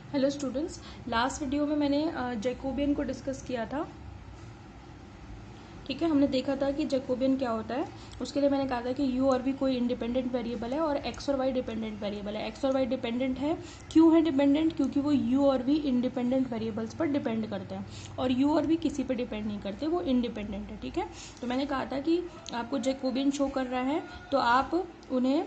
Hello students, last video में मैंने Jacobian को डिस्कस किया था। ठीक है, हमने देखा था कि जैकोबियन क्या होता है। उसके लिए मैंने कहा था कि u और v कोई इंडिपेंडेंट वेरिएबल है और x और y डिपेंडेंट वेरिएबल है। x और y डिपेंडेंट है, क्यों है डिपेंडेंट? क्योंकि वो u और v इंडिपेंडेंट वेरिएबल्स पर डिपेंड करते हैं और u और v किसी पर डिपेंड नहीं करते, वो इंडिपेंडेंट है। ठीक है, तो मैंने कहा था कि आपको जैकोबियन शो कर रहा है तो आप उन्हें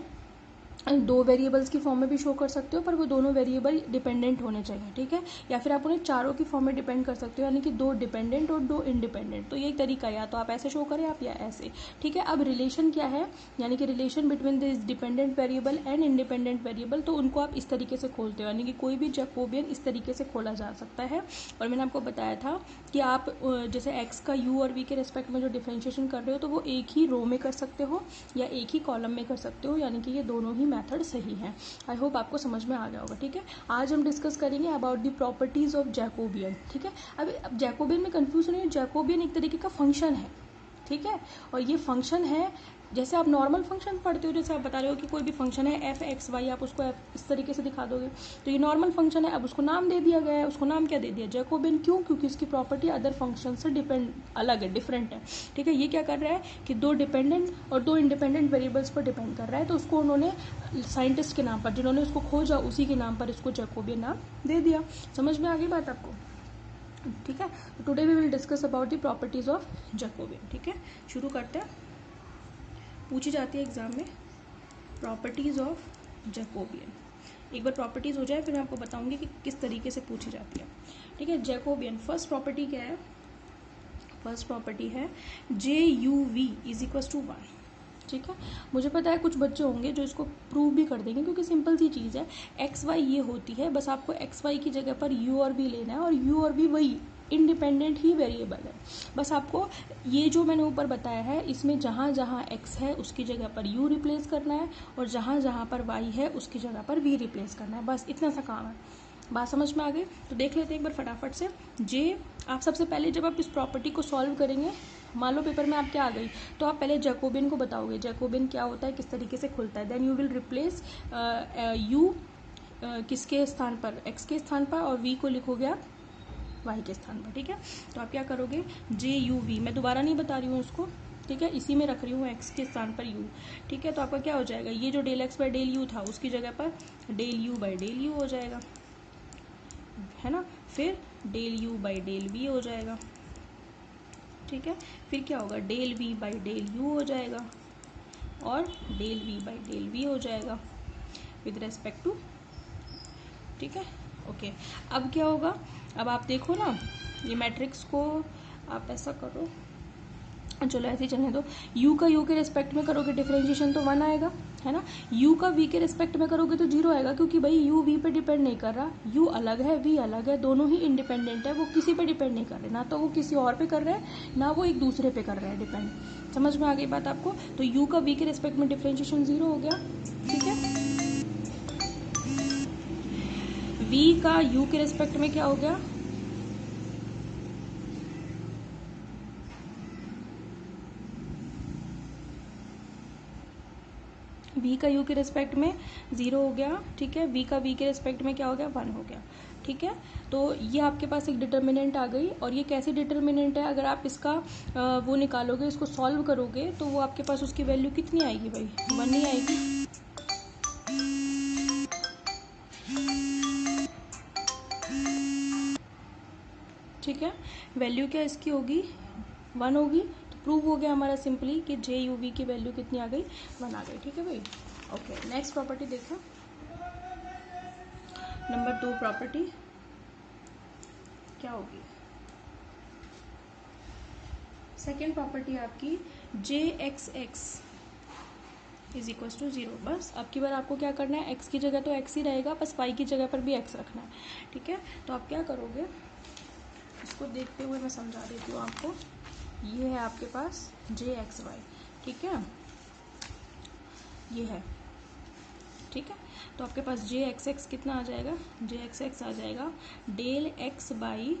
दो वेरिएबल्स की फॉर्म में भी शो कर सकते हो, पर वो दोनों वेरिएबल डिपेंडेंट होने चाहिए। ठीक है, या फिर आप उन्हें चारों की फॉर्म में डिपेंड कर सकते हो, यानी कि दो डिपेंडेंट और दो इंडिपेंडेंट। तो यही तरीका है, या तो आप ऐसे शो करें आप या ऐसे। ठीक है, अब रिलेशन क्या है, यानी कि relation between this dependent variable and independent variable, तो उनको आप इस तरीके से खोलते हो, यानी कि कोई भी जैकोबियन इस तरीके से खोला जा सकता है। और मैंने आपको बताया था कि आप जैसे एक्स का यू और वी के रेस्पेक्ट में जो डिफ्रेंशिएशन कर रहे हो, तो वो एक ही रो में कर सकते हो या एक ही कॉलम में कर सकते हो, यानी कि ये दोनों ही मेथड सही है। आई होप आपको समझ में आ गया होगा। ठीक है, आज हम डिस्कस करेंगे about the properties of Jacobian. ठीक है, अब जैकोबियन में कंफ्यूज नहीं है, जैकोबियन एक तरीके का फंक्शन है। ठीक है, और ये फंक्शन है, जैसे आप नॉर्मल फंक्शन पढ़ते हो, जैसे आप बता रहे हो कि कोई भी फंक्शन है एफ एक्स वाई, आप उसको इस तरीके से दिखा दोगे, तो ये नॉर्मल फंक्शन है। अब उसको नाम दे दिया गया है, उसको नाम क्या दे दिया? जैकोबियन। क्यों? क्योंकि इसकी प्रॉपर्टी अदर फंक्शन से डिपेंड अलग है, डिफरेंट है। ठीक है, ये क्या कर रहा है कि दो डिपेंडेंट और दो इंडिपेंडेंट वेरिएबल्स पर डिपेंड कर रहा है, तो उसको उन्होंने साइंटिस्ट के नाम पर, जिन्होंने उसको खोजा उसी के नाम पर इसको जैकोबियन नाम दे दिया। समझ में आ गई बात आपको? ठीक है, तो today we will discuss about the properties of Jacobian. ठीक है, शुरू करते हैं। पूछी जाती है एग्जाम में प्रॉपर्टीज ऑफ जैकोबियन। एक बार प्रॉपर्टीज हो जाए फिर मैं आपको बताऊंगी कि किस तरीके से पूछी जाती है। ठीक है, जैकोबियन फर्स्ट प्रॉपर्टी क्या है? फर्स्ट प्रॉपर्टी है J U V is equal to 1। ठीक है, मुझे पता है कुछ बच्चे होंगे जो इसको प्रूव भी कर देंगे, क्योंकि सिंपल सी चीज़ है, एक्स वाई ये होती है, बस आपको एक्स वाई की जगह पर यू और वी लेना है, और यू और वी वही इंडिपेंडेंट ही वेरिएबल है। बस आपको ये जो मैंने ऊपर बताया है, इसमें जहाँ जहाँ x है उसकी जगह पर u रिप्लेस करना है, और जहाँ जहाँ पर y है उसकी जगह पर v रिप्लेस करना है। बस इतना सा काम है। बात समझ में आ गई? तो देख लेते हैं एक बार फटाफट से। जे, आप सबसे पहले जब आप इस प्रॉपर्टी को सॉल्व करेंगे, मान लो पेपर में आप क्या आ गई, तो आप पहले जैकोबियन को बताओगे, जैकोबियन क्या होता है, किस तरीके से खुलता है। Then you will replace u किसके स्थान पर? x के स्थान पर, और v को लिखोगे आप y के स्थान पर। ठीक है, तो आप क्या करोगे, जे यू वी, मैं दोबारा नहीं बता रही हूँ इसको, ठीक है, इसी में रख रही हूँ x के स्थान पर u। ठीक है, तो आपका क्या हो जाएगा, ये जो del x by del u था उसकी जगह पर del u by del u हो जाएगा, है ना। फिर del u by del v हो जाएगा। ठीक है, फिर क्या होगा, del v by del u हो जाएगा, और del v by del v हो जाएगा विद रेस्पेक्ट टू। ठीक है, ओके। अब क्या होगा, अब आप देखो ना, ये मैट्रिक्स को आप ऐसा करो, चलो ऐसे ही चलने दो। u का u के रिस्पेक्ट में करोगे डिफरेंशिएशन तो 1 आएगा, है ना। u का v के रिस्पेक्ट में करोगे तो 0 आएगा, क्योंकि भाई u v पे डिपेंड नहीं कर रहा, u अलग है v अलग है, दोनों ही इंडिपेंडेंट है, वो किसी पे डिपेंड नहीं कर रहे, ना तो वो किसी और पे कर रहे हैं ना वो एक दूसरे पे कर रहे हैं डिपेंड। समझ में आ गई बात आपको? तो u का v के रिस्पेक्ट में डिफरेंशिएशन 0 हो गया। ठीक है, v का u के रिस्पेक्ट में क्या हो गया, v का u के रिस्पेक्ट में 0 हो गया। ठीक है, v का v के रिस्पेक्ट में क्या हो गया, 1 हो गया। ठीक है, तो ये आपके पास एक डिटर्मिनेंट आ गई, और ये कैसी डिटर्मिनेंट है, अगर आप इसका वो निकालोगे, इसको सॉल्व करोगे, तो वो आपके पास उसकी वैल्यू कितनी आएगी भाई, 1 ही आएगी। ठीक है, वैल्यू क्या इसकी होगी, 1 होगी। तो प्रूव हो गया हमारा सिंपली कि जे यू वी की वैल्यू कितनी आ गई, 1 आ गई। ठीक है भाई, ओके। नेक्स्ट प्रॉपर्टी देखो, नंबर 2 प्रॉपर्टी क्या होगी, सेकेंड प्रॉपर्टी आपकी J X X is equal to 0। बस अब की बार आपको क्या करना है, x की जगह तो x ही रहेगा, बस y की जगह पर भी x रखना है। ठीक है, तो आप क्या करोगे, इसको देखते हुए मैं समझा देती हूँ आपको। ये है आपके पास जे एक्स वाई, ठीक है, ये है। ठीक है, तो आपके पास जे एक्स एक्स कितना आ जाएगा, जे एक्स एक्स आ जाएगा डेल एक्स बाई,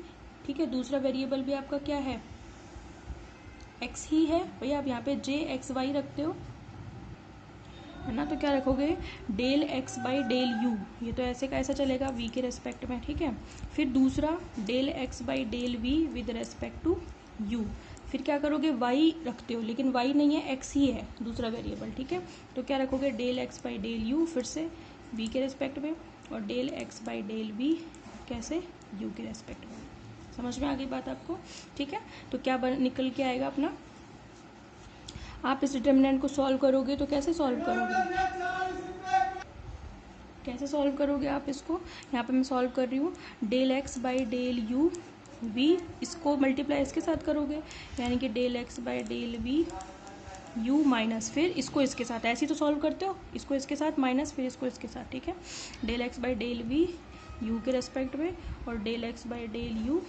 ठीक है, दूसरा वेरिएबल भी आपका क्या है, x ही है भैया। आप यहाँ पे जे एक्स वाई रखते हो, है ना। तो क्या रखोगे, del x by del u, ये तो ऐसे का ऐसा चलेगा वी के रेस्पेक्ट में, ठीक है। फिर दूसरा del x by del v with respect to u. फिर क्या करोगे, वाई रखते हो लेकिन वाई नहीं है, एक्स ही है दूसरा वेरिएबल, ठीक है। तो क्या रखोगे, del x by del u फिर से वी के रेस्पेक्ट में, और del x by del v कैसे, यू के रेस्पेक्ट में। समझ में आ गई बात आपको, ठीक है। तो क्या निकल के आएगा अपना, आप इस डिटर्मिनेंट को सॉल्व करोगे तो कैसे सॉल्व करोगे, कैसे सॉल्व करोगे आप इसको, यहाँ पे मैं सॉल्व कर रही हूँ, del x by del you v, इसको मल्टीप्लाई इसके साथ करोगे, यानी कि del x by del we u minus, फिर इसको इसके साथ, ऐसे ही तो सॉल्व करते हो, इसको इसके साथ माइनस फिर इसको इसके साथ, ठीक है। Del x by del we u के रेस्पेक्ट में, और del x by del you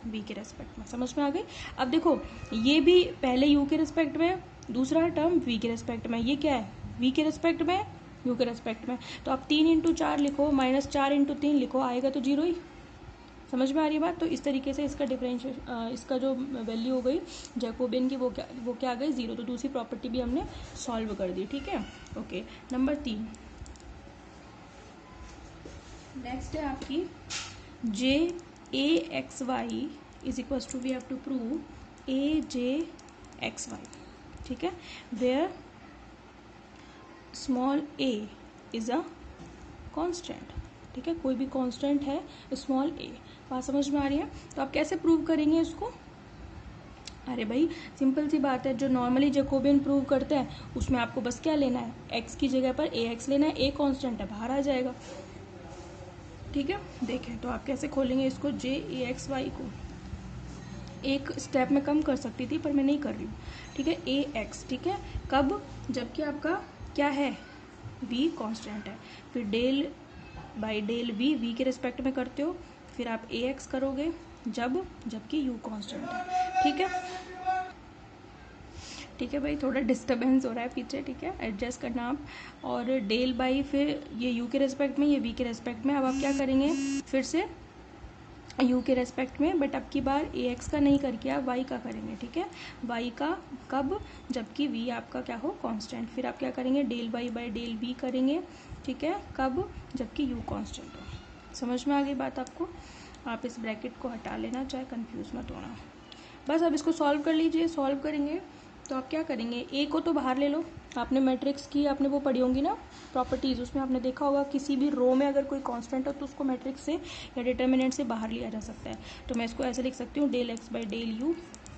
v के रेस्पेक्ट में। समझ में आ गई। अब देखो ये भी पहले यू के रेस्पेक्ट में, दूसरा टर्म वी के रेस्पेक्ट में, ये क्या है, वी के रेस्पेक्ट में यू के रेस्पेक्ट में। तो आप 3 × 4 लिखो, माइनस 4 × 3 लिखो, आएगा तो 0 ही। समझ में आ रही है बात। तो इस तरीके से इसका डिफरेंशिएशन, इसका जो वैल्यू हो गई जैकोबियन की, वो क्या आ गई, 0। तो दूसरी प्रॉपर्टी भी हमने सॉल्व कर दी, ठीक है। ओके, नंबर 3 नेक्स्ट है आपकी, J A X Y is equals to, we have to prove A J x Y, ठीक है, where small A is a constant, ठीक है, कोई भी कांस्टेंट है स्मॉल ए। बात समझ में आ रही है। तो आप कैसे प्रूव करेंगे इसको, अरे भाई सिंपल सी बात है, जो नॉर्मली जैकोबियन प्रूव करते हैं उसमें आपको बस क्या लेना है, एक्स की जगह पर ए एक्स लेना है, ए कांस्टेंट है बाहर आ जाएगा, ठीक है। देखें तो आप कैसे खोलेंगे इसको, जे ए एक्स वाई को एक स्टेप में कम कर सकती थी पर मैं नहीं कर रही हूँ, ठीक है। ए एक्स, ठीक है, कब, जबकि आपका क्या है, वी कांस्टेंट है। फिर del by del v, v के रिस्पेक्ट में करते हो, फिर आप ए एक्स करोगे जबकि यू कांस्टेंट है, ठीक है। ठीक है भाई, थोड़ा डिस्टर्बेंस हो रहा है पीछे, ठीक है, एडजस्ट करना आप। और डेल बाई, फिर ये यू के रेस्पेक्ट में, ये वी के रेस्पेक्ट में। अब आप क्या करेंगे, फिर से यू के रेस्पेक्ट में, बट अब की बार ए एक्स का नहीं करके आप वाई का करेंगे, ठीक है। वाई का कब, जबकि वी आपका क्या हो, कांस्टेंट। फिर आप क्या करेंगे, del Y by del v करेंगे, ठीक है, कब, जबकि यू कांस्टेंट हो। समझ में आ गई बात आपको। आप इस ब्रैकेट को हटा लेना, चाहे कंफ्यूज मत होना। बस अब इसको सॉल्व कर लीजिए। सॉल्व करेंगे तो आप क्या करेंगे, ए को तो बाहर ले लो। आपने मैट्रिक्स की, आपने वो पढ़ी होंगी ना प्रॉपर्टीज़, उसमें आपने देखा होगा किसी भी रो में अगर कोई कांस्टेंट हो तो उसको मैट्रिक्स से या डिटर्मिनेंट से बाहर लिया जा सकता है। तो मैं इसको ऐसे लिख सकती हूँ, del x by del u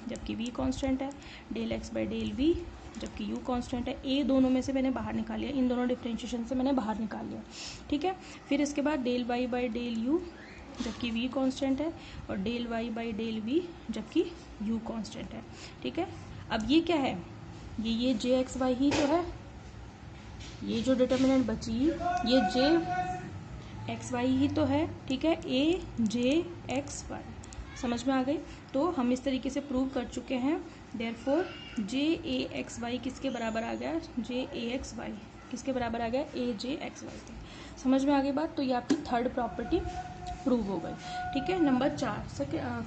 जबकि वी कांस्टेंट है, del x by del we जबकि यू कांस्टेंट है। ए दोनों में से मैंने बाहर निकाल लिया, इन दोनों डिफरेंशिएशन से मैंने बाहर निकाल लिया, ठीक है। फिर इसके बाद del Y by del u जबकि वी कांस्टेंट है, और del Y by del we जबकि यू कांस्टेंट है, ठीक है। अब ये क्या है, ये जे एक्स वाई ही तो है, ये जो डिटर्मिनेंट बची ये जे एक्स वाई ही तो है, ठीक है, ए जे एक्स वाई। समझ में आ गई। तो हम इस तरीके से प्रूव कर चुके हैं। Therefore J A X Y किसके बराबर आ गया, जे ए एक्स वाई किसके बराबर आ गया, ए जे एक्स वाई के। समझ में आ गई बात। तो ये आपकी थर्ड प्रॉपर्टी प्रूव हो गई, ठीक है। नंबर 4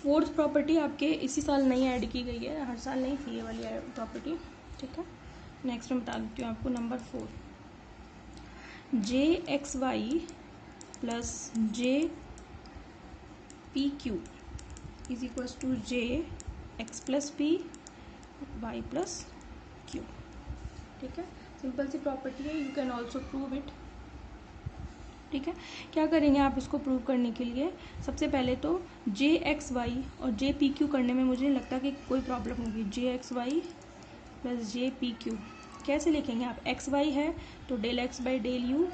फोर्थ प्रॉपर्टी आपके इसी साल नई ऐड की गई है, हर साल नहीं थी ये वाली प्रॉपर्टी, ठीक है। नेक्स्ट मैं बता देती हूँ आपको, number 4, J x Y plus J P q is equals to J x plus p y plus q, ठीक है। सिंपल सी प्रॉपर्टी है, you can also prove it, ठीक है। क्या करेंगे आप इसको प्रूव करने के लिए, सबसे पहले तो जे एक्स वाई और जे पी क्यू करने में मुझे नहीं लगता कि कोई प्रॉब्लम होगी। J x Y plus J P Q कैसे लिखेंगे आप, एक्स वाई है तो del x by del you,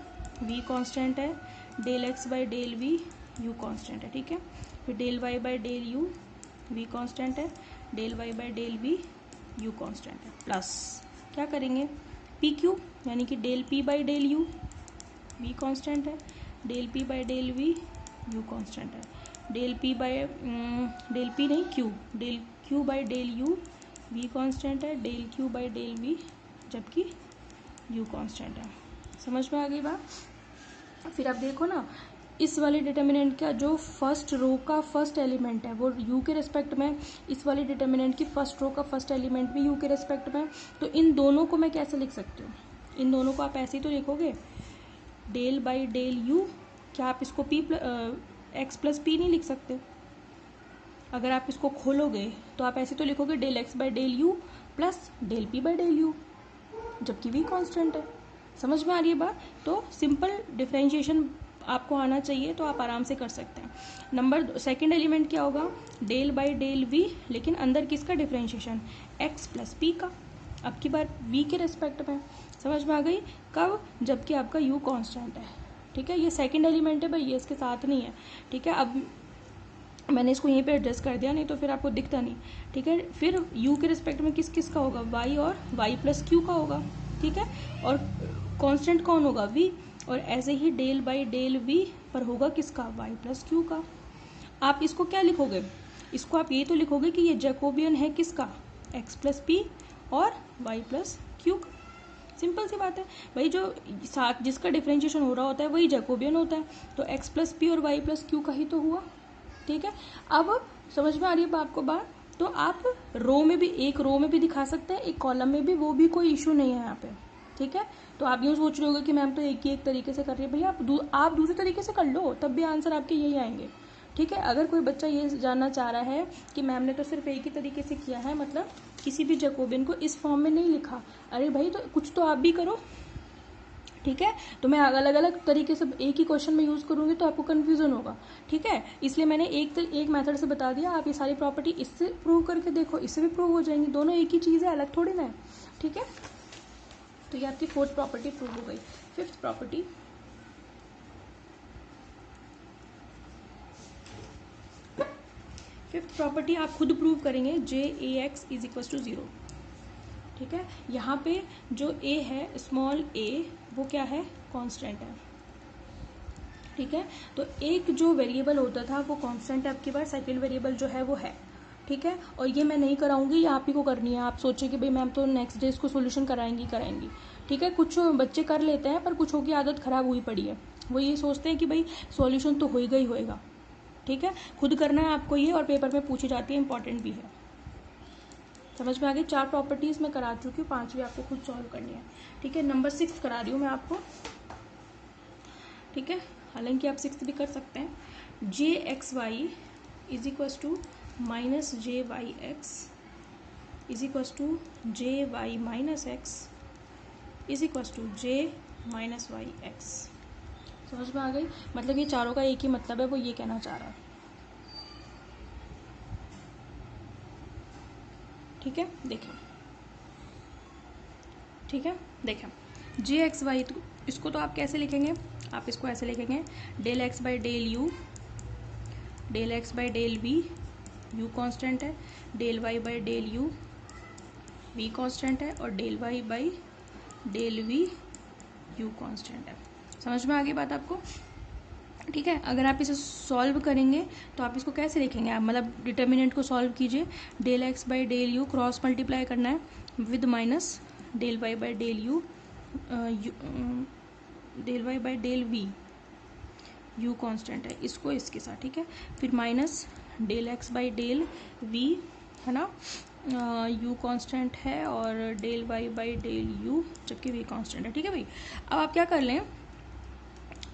V constant है, del x by del we you constant है, ठीक है। फिर del Y by del you V constant है, del Y by del we you constant है, प्लस क्या करेंगे पी क्यू, यानी कि del P by del you V constant है, del P by del we you constant है, del P नहीं Q, del Q by del you V constant है, del Q by del we जबकि you constant है। समझ में आ गई बात। फिर आप देखो ना, इस वाले डिटर्मिनेंट का जो फर्स्ट रो का फर्स्ट एलिमेंट है वो u के रेस्पेक्ट में, इस वाले डिटर्मिनेंट की फर्स्ट रो का फर्स्ट एलिमेंट भी u के रेस्पेक्ट में। तो इन दोनों को मैं कैसे लिख सकती हूँ? इन दोनों को आप ऐसे ही तो लिखोगे, डेल बाई डेल u। क्या आप इसको x प्लस पी नहीं लिख सकते? अगर आप इसको खोलोगे तो आप ऐसे तो लिखोगे del x by del u plus del p by del u, जबकि v कांस्टेंट है। समझ में आ रही है बात? तो सिंपल डिफरेंशिएशन आपको आना चाहिए, तो आप आराम से कर सकते हैं। नंबर सेकंड एलिमेंट क्या होगा? डेल बाई डेल v, लेकिन अंदर किसका डिफरेंशिएशन? x प्लस p का, अब की बार v के रेस्पेक्ट में। समझ में आ गई? कब? जबकि आपका u कांस्टेंट है। ठीक है, ये सेकंड एलिमेंट है भाई, ये इसके साथ नहीं है। ठीक है, अब मैंने इसको यहीं पे एडजस्ट कर दिया, नहीं तो फिर आपको दिखता नहीं। ठीक है, फिर u के रिस्पेक्ट में किस किस का होगा? y और y प्लस q का होगा। ठीक है, और कांस्टेंट कौन होगा? v। और ऐसे ही डेल बाई डेल v पर होगा किसका? y प्लस q का। आप इसको क्या लिखोगे? इसको आप ये तो लिखोगे कि ये जैकोबियन है किसका? x प्लस पी और y प्लस क्यू का। सिंपल सी बात है भाई, जो साथ जिसका डिफरेंशिएशन हो रहा होता है वही जैकोबियन होता है, तो x प्लस पी और y प्लस क्यू का ही तो हुआ। ठीक है, अब समझ में आ रही है आपको बात? तो आप रो में भी, एक रो में भी दिखा सकते हैं, एक कॉलम में भी, वो भी कोई इशू नहीं है यहाँ पे। ठीक है, तो आप यूँ सोच रहे होगे कि मैम तो एक ही एक तरीके से कर रही है, भैया आप दूसरे तरीके से कर लो, तब भी आंसर आपके यही आएंगे। ठीक है, अगर कोई बच्चा ये जानना चाह रहा है कि मैम ने तो सिर्फ एक ही तरीके से किया है, मतलब किसी भी जैकोबियन को इस फॉर्म में नहीं लिखा, अरे भाई तो कुछ तो आप भी करो। ठीक है, तो मैं अलग अलग तरीके से एक ही क्वेश्चन में यूज़ करूँगी तो आपको कन्फ्यूजन होगा। ठीक है, इसलिए मैंने एक मेथड से बता दिया, आप ये सारी प्रॉपर्टी इससे प्रूव करके देखो, इससे भी प्रूव हो जाएंगी, दोनों एक ही चीज़ है, अलग थोड़ी ना है। ठीक है, तो ये आपकी फोर्थ प्रॉपर्टी प्रूव हो गई। फिफ्थ प्रॉपर्टी, आप खुद प्रूव करेंगे, जे A x is equal to 0। ठीक है, यहाँ पे जो a है, स्मॉल a, वो क्या है? कांस्टेंट है। ठीक है, तो एक जो वेरिएबल होता था वो कांस्टेंट है, आपकी बार सेकंड वेरिएबल जो है वो है। ठीक है, और ये मैं नहीं कराऊंगी, ये आप ही को करनी है। आप सोचें कि भाई मैम तो नेक्स्ट डे इसको सोल्यूशन कराएंगी। ठीक है, कुछ बच्चे कर लेते हैं, पर कुछों की आदत खराब हुई पड़ी है, वो ये सोचते हैं कि भाई सॉल्यूशन तो होगा ही होएगा। ठीक है, खुद करना है आपको ये, और पेपर में पूछी जाती है, इंपॉर्टेंट भी है। समझ में आ गई? 4 प्रॉपर्टीज़ मैं करा चुकी हूँ, 5वीं आपको खुद सॉल्व करनी है। ठीक है, नंबर 6 करा रही हूँ मैं आपको। ठीक है, हालांकि आप 6 भी कर सकते हैं। J x Y is equals to minus J Y X is equals to J Y minus X is equals to J minus Y X. समझ में आ गई? मतलब ये चारों का एक ही मतलब है, वो ये कहना चाह रहा है। ठीक है, देखें। ठीक है, देखें, जे एक्स वाई, तो इसको तो आप कैसे लिखेंगे? आप इसको ऐसे लिखेंगे, del x by del you, del x by del we, you constant है, del Y by del you, V constant है, और del Y by del we, you constant है। समझ में आ गई बात आपको? ठीक है, अगर आप इसे सॉल्व करेंगे तो आप इसको कैसे लिखेंगे? आप मतलब डिटर्मिनेंट को सॉल्व कीजिए, del x by del u cross multiply करना है with minus del Y by del you, del Y by del we, you constant है, इसको इसके साथ। ठीक है, फिर minus del x by del v, है ना, यू कांस्टेंट है, और del Y by del u, जबकि वी कांस्टेंट है। ठीक है भाई, अब आप क्या कर लें,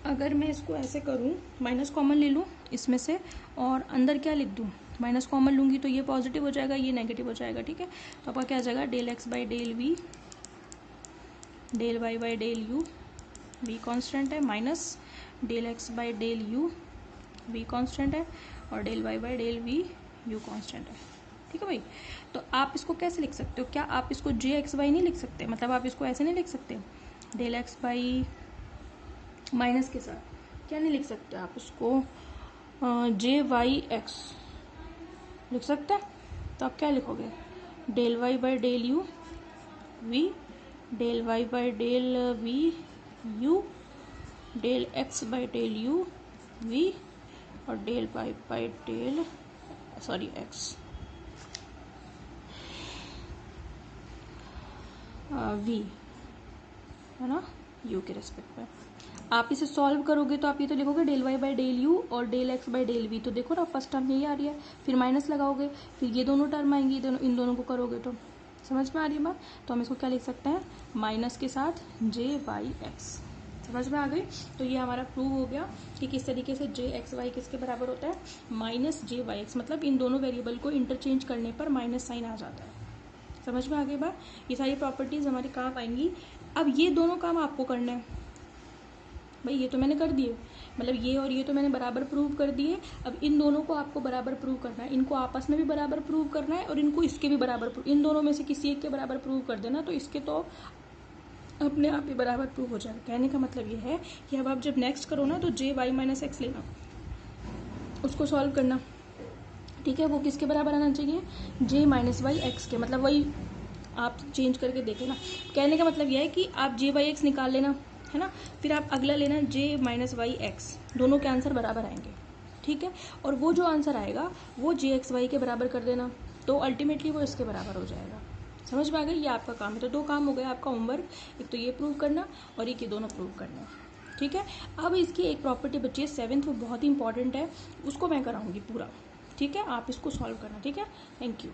अगर मैं इसको ऐसे करूं, माइनस कॉमन ले लूं इसमें से, और अंदर क्या लिख दूं? माइनस कॉमन लूंगी तो ये पॉजिटिव हो जाएगा, ये नेगेटिव हो जाएगा। ठीक है, तो आपका क्या आ जाएगा? Del x by del V, del Y by del you, V constant है, minus del x by del you, V constant है, और del Y by del we, you constant है। ठीक है भाई, तो आप इसको कैसे लिख सकते हो? क्या आप इसको जे एक्स वाई नहीं लिख सकते? मतलब आप इसको ऐसे नहीं लिख सकते, डेल एक्स बाई माइनस के साथ क्या नहीं लिख सकते आप इसको? जे वाई एक्स लिख सकते हैं। तो आप क्या लिखोगे? Del Y by del you V, del Y by del we U, del x by del you V, और del Y by del X V, है ना, यू के रेस्पेक्ट में। आप इसे सॉल्व करोगे तो आप ये तो लिखोगे del Y by del U और del x by del V. तो देखो ना फर्स्ट टर्म यही आ रही है, फिर माइनस लगाओगे, फिर ये दोनों टर्म आएंगी, इन दोनों को करोगे तो समझ में आ रही है बात। तो हम इसको क्या लिख सकते हैं, माइनस के साथ जे वाई एक्स। समझ में आ गई। तो ये हमारा प्रूव हो गया कि किस तरीके से जे एक्स वाई किसके बराबर होता है, माइनस जे वाई एक्स। मतलब इन दोनों वेरिएबल को इंटरचेंज करने पर माइनस साइन आ जाता है। समझ में आ गई बात। ये सारी प्रॉपर्टीज हमारे काम आएंगी। अब ये दोनों काम आपको करना है भाई, ये तो मैंने कर दिए, मतलब ये और ये तो मैंने बराबर प्रूव कर दिए। अब इन दोनों को आपको बराबर प्रूव करना है, इनको आपस में भी बराबर प्रूव करना है और इनको इसके भी बराबर प्रूव, इन दोनों में से किसी एक के बराबर प्रूव कर देना तो इसके तो अपने आप ही बराबर प्रूव हो जाएगा। कहने का मतलब ये है कि अब आप जब नेक्स्ट करो ना तो जे वाई माइनस एक्स लेना, उसको सॉल्व करना, ठीक है। वो किसके बराबर आना चाहिए, जे माइनस वाई एक्स के। मतलब वही आप चेंज करके देख लेना। कहने का मतलब यह है कि आप जे वाई एक्स निकाल लेना, है ना, फिर आप अगला लेना जे माइनस वाई एक्स, दोनों के आंसर बराबर आएंगे, ठीक है। और वो जो आंसर आएगा वो जे एक्स वाई के बराबर कर देना, तो अल्टीमेटली वो इसके बराबर हो जाएगा। समझ में आ गई। ये आपका काम है। तो 2 काम हो गए आपका होमवर्क, एक तो ये प्रूव करना और एक ये दोनों प्रूव करना, ठीक है। अब इसकी एक प्रॉपर्टी बची है 7th, वो बहुत ही इंपॉर्टेंट है, उसको मैं कराऊंगी पूरा, ठीक है। आप इसको सॉल्व करना, ठीक है। Thank you.